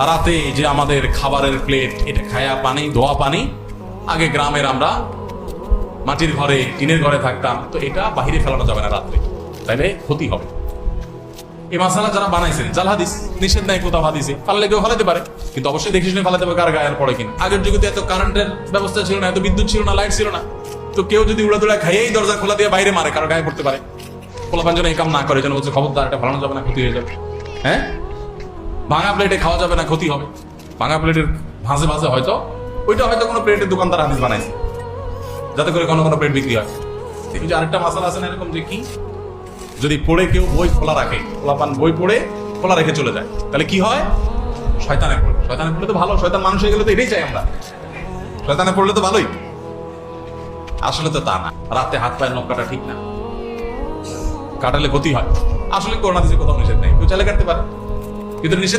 রাতে যে আমাদের খাবারের প্লেট, এটা খায়া পানি, ধোয়া পানি, আগে গ্রামের আমরা মাটির ঘরে, টিনের ঘরে থাকতাম, তো এটা বাহিরে ফেলানো যাবে না রাত্রে, তাইলে ক্ষতি হবে। এই মাসালা যারা বানাইছেন, জাল হাদিস, নিষেধ নাই কোথাও হাদিসে, ফাললে কেউ ফালাতে পারে, কিন্তু অবশ্যই দেখে শুনে ফালাতে হবে কার গায়ের পড়ে কিনা। আগের যুগে তো এত কারেন্টের ব্যবস্থা ছিল না, এত বিদ্যুৎ ছিল না, লাইট ছিল না, তো কেউ যদি উড়াদুড়া খাইয়েই দরজা খোলা দিয়ে বাইরে মারে, কারো গায়ে পড়তে পারে। পোলাপান যেন এই কাম না করে, যেন বলছে খবরদার, এটা ফালানো যাবে না, ক্ষতি হয়ে যাবে। হ্যাঁ, ভাঙা প্লেটে খাওয়া যাবে না, ক্ষতি হবে। ভাঙা প্লেটের ভাঁজে ভাঁজে হয়তো ওইটা হয়তো কোনো প্লেটের দোকানদার হাদিস বানাইছে, যাতে করে কোনো কোনো প্লেট বিক্রি হয়। দেখি যে আরেকটা মাসালা আছে না এরকম, যে কি, যদি পড়ে কেউ বই খোলা রাখে, পোলাপান বই পড়ে খোলা রেখে চলে যায়, তাহলে কি হয়? শয়তানে পড়ে। শয়তানে পড়লে তো ভালো, শয়তান মানুষ হয়ে গেলে তো এটাই চাই আমরা, শয়তানে পড়লে তো ভালোই। আসলে তো তা না, রাতে হাত পায়ের নখ কাটা ঠিক না, কাটালে ক্ষতি হয়। আসলে করোনা দিতে কোথাও নিষেধ নেই, কেউ চাইলে কাটতে পারে, কিন্তু নিষেধ